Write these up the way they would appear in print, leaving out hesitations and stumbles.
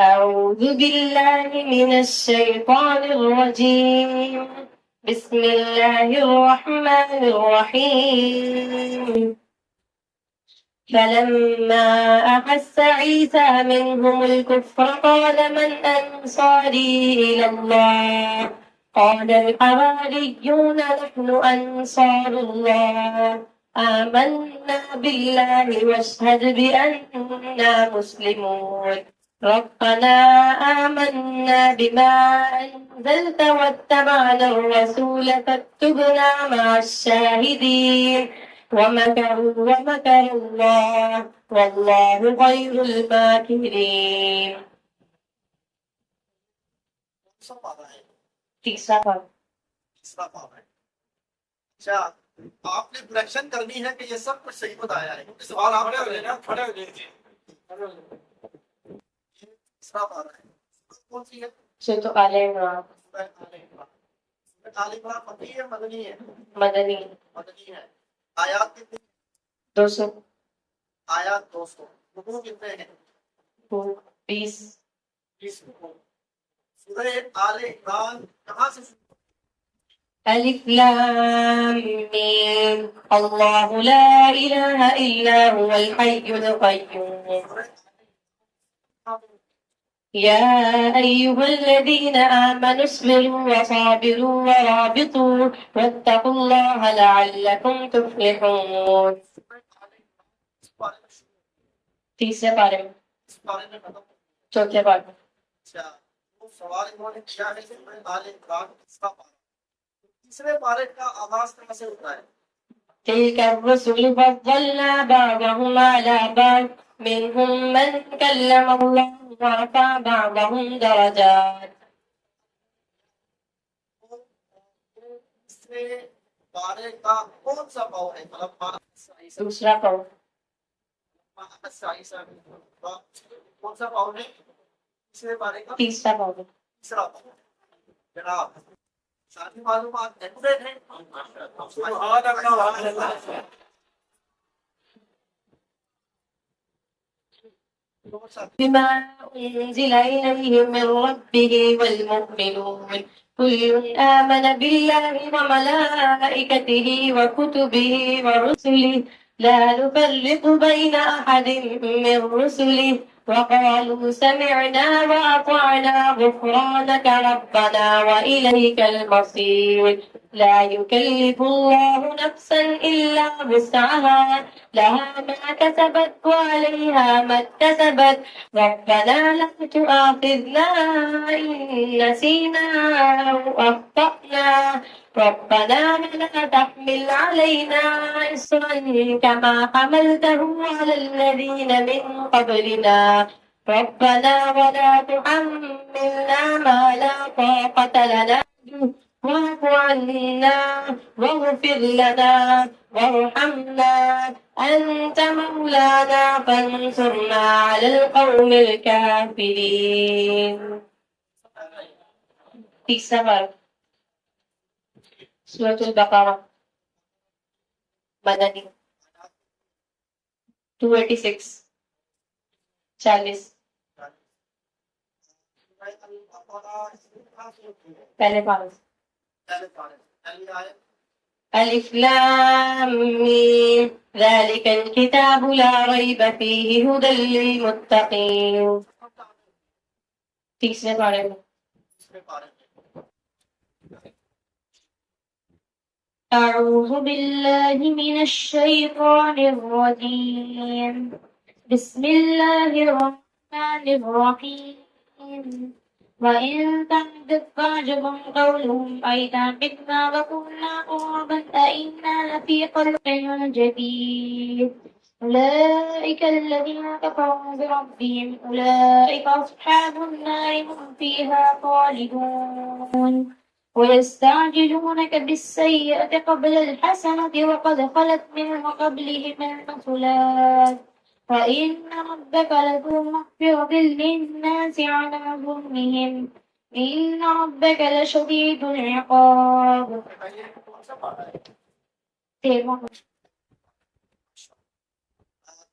أعوذ بالله من الشيطان الرجيم. بسم الله الرحمن الرحيم. فلما أحس عيسى منهم الكفر قال من أنصاري إلى الله؟ قال الحواريون نحن أنصار الله آمنا بالله واشهد بأننا مسلمون. ربنا آمنا بما أنزلت واتبعنا الرسول فاكتبنا مع الشاهدين. ومكروا ومكر الله والله خير الماكرين. تیسرا پڑھ. تیسرا پارا ہے. اچھا آپ نے پروڈکشن کرنی ہے کہ یہ سب کچھ صحیح بتایا ہے. سوال آپ نے کھڑے ہو جائیے. تیسرا پارا ہے. کون سی ہے؟ سورۃ آل عمران. آل عمران مکی ہے مدنی ہے؟ مدنی. مدنی ہے. آیات کتنی؟ 200. آیات 200. رکوع کتنے ہیں؟ 20. 20 رکوع. سورہ آل عمران کہاں سے شروع؟ ألف لام ميم الله لا إله إلا هو الحي القيوم. يا أيها الذين آمنوا اصبروا وصابروا ورابطوا واتقوا الله لعلكم تفلحون. تیسرے پارے میں. اس بارے میں ختم. چوتھے پارے میں. اچھا وہ سوال انہوں نے کیا ہے کہ آل عمران تیسرا پارا. تیسرے پارے کا آغاز کہاں سے ہوتا ہے؟ تلك الرسل فضلنا بعضهم على بعض منهم من كلم الله ورفع بعضهم درجات. تیسرے پارے کا کون سا پاؤ ہے؟ مطلب دوسرا پڑھو. کون سا پاؤ ہے تیسرے پارے کا؟ تیسرا پڑھو. تیسرا پاؤ. جناب ساری معلومات ایکوریٹ ہیں. بما أنزل إليه من ربه والمؤمنون كل آمن بالله وملائكته وكتبه ورسله لا نفرق بين أحد من رسله وقالوا سمعنا وأطعنا غفرانك ربنا وإليك المصير. لا يكلف الله نفسا إلا وسعها لها ما كسبت وعليها ما اكتسبت. ربنا لا تؤاخذنا إن نسينا أو أخطأنا ربنا ولا تحمل علينا إصرا كما حملته على الذين من قبلنا ربنا ولا تحملنا ما لا طاقة لنا واعف عنا واغفر لنا وارحمنا أنت مولانا فانصرنا على القوم الكافرين. تیسرا بار سورۃ البقرہ مدنی 286 40. پہلے پارے. ألف لام ميم ذلك الكتاب لا ريب فيه هدى للمتقين. تیسرے پارے میں. أعوذ بالله من الشيطان الرجيم. بسم الله الرحمن الرحيم. وإن تعجب فعجب قولهم أئذا متنا وكنا ترابا أئنا لفي خلق جديد. أولئك الذين كفروا بربهم أولئك أصحاب النار هم فيها خالدون. ويستعجلونك بالسيئة قبل الحسنة وقد خلت من قبلهم المثلات وإن ربك لذو مغفرة للناس على ظلمهم إن ربك لشديد العقاب.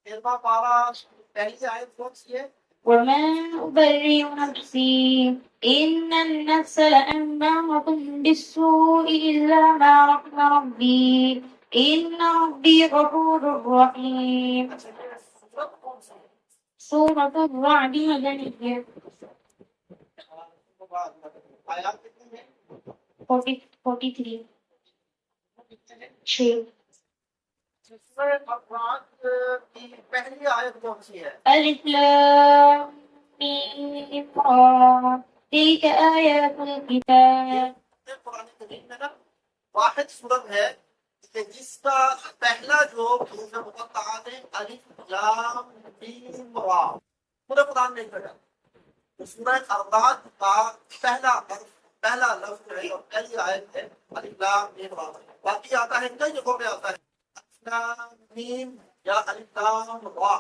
تیرواں پارا پہلی آیت کون سی ہے؟ وما أبرئ نفسي إن النفس لأمارة بالسوء إلا ما رحم ربي إن ربي غفور رحيم. سورة الرعد مدنية. آیات کتنی ہیں؟ 43 6. سورہ الرعد کی پہلی آیت کون سی ہے؟ ألف لام ميم را تلك آيات الكتاب. قرآن کریم میں نا واحد صورت ہے کہ جس کا پہلا جو حروف مقطعات ہیں الف لام میم را پورے قرآن میں ایک تو سورہ الرعد کا پہلا لفظ جو ہے اور پہلی آیت ہے الف لام میم را. باقی آتا ہے کئی جگہوں میں آتا ہے الف لام میم یا الف لام را.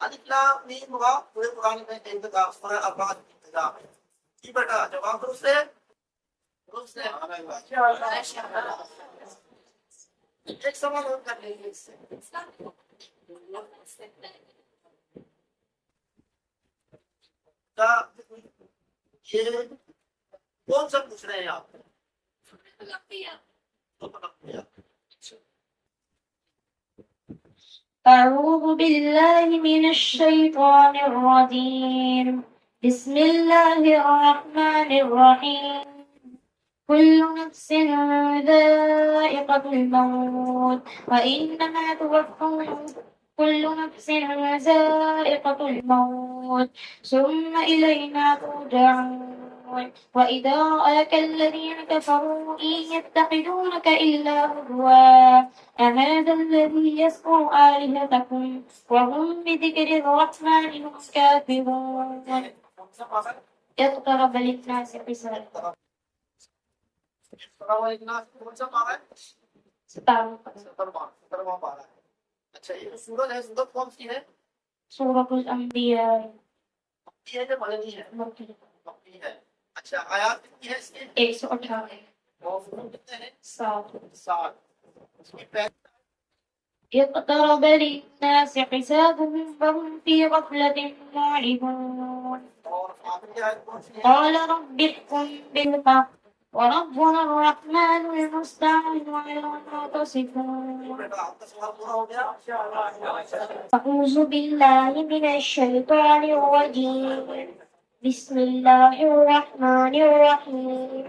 الف لام میم را پورے قرآن میں ایک جگہ سورہ الرعد کی ابتدا ہے. جی بیٹا جواب درست ہے. ایک سوال اور کر لیں گے اس سے. یہ کون سا پوچھ رہے ہیں آپ؟ أعوذ بالله من الشيطان الرجيم. بسم الله الرحمن الرحيم. كل نفس ذائقة الموت وإنما توفون كل نفس ذائقة الموت ثم إلينا ترجعون. وإذا رآك الذين كفروا إن يتخذونك إلا هزوا أهذا الذي يذكر آلهتكم وهم بذكر الرحمن هم كافرون. اقترب للناس حسابهم. اچھا یہ سورت ہے سورت کون سی ہے؟ سورة الأنبياء. یہ جو مدنی ہے مکی ہے. اچھا آیات کتنی ہے اس کے؟ 118. اور فروع کتنے ہیں؟ 7. 7. اس کی پہلی اقترب للناس حسابهم فهم في غفلة معرضون. اور آخری آیت کون سی ہے؟ قال رب احكم بالحق وربنا الرحمن المستعان على ما تصفون. بیٹا آپ کا سوال پورا ہو گیا؟ أعوذ بالله من الشيطان الرجيم. بسم الله الرحمن الرحيم.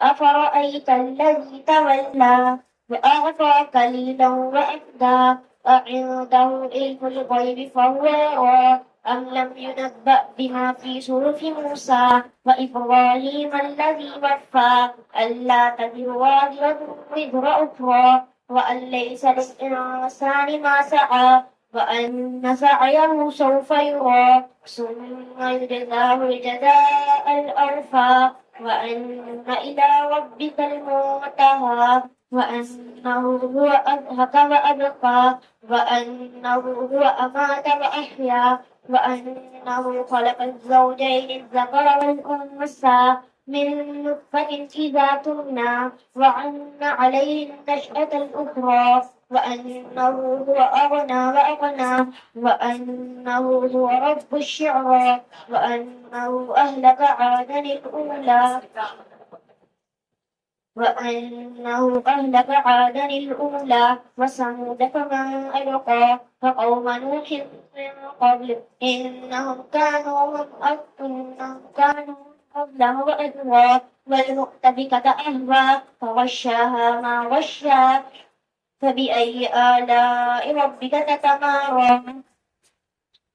أفرأيت الذي تولى وأعطى قليلا وأكدى أعنده علم الغيب فهو يرى أم لم ينبأ بما في صحف موسى وإبراهيم الذي وفى ألا تزر وازرة وزر أخرى وأن ليس للإنسان ما سعى وأن سعيه سوف يرى ثم يجزاه الجزاء الأوفى وأن إلى ربك المنتهى وأنه هو أضحك وأبقى وأنه هو أمات وأحيا وأنه خلق الزوجين الذكر والأنثى من نطفة إذا تمنى وأن عليه النشأة الأخرى وأنه هو أغنى وأقنى وأنه هو رب الشعرى وأنه أهلك عادا الأولى وثمود فما أبقى فقوم نوح من قبل إنهم كانوا قبله أدوى والمؤتفكة أهوى فغشاها ما غشى فبأي آلاء ربك تتمارى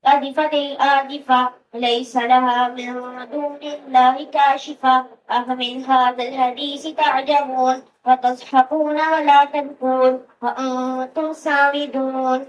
أزفت الآزفة ليس لها من دون الله كاشفة أفمن هذا الحديث تعجبون وتضحكون ولا تبكون وأنتم سامدون.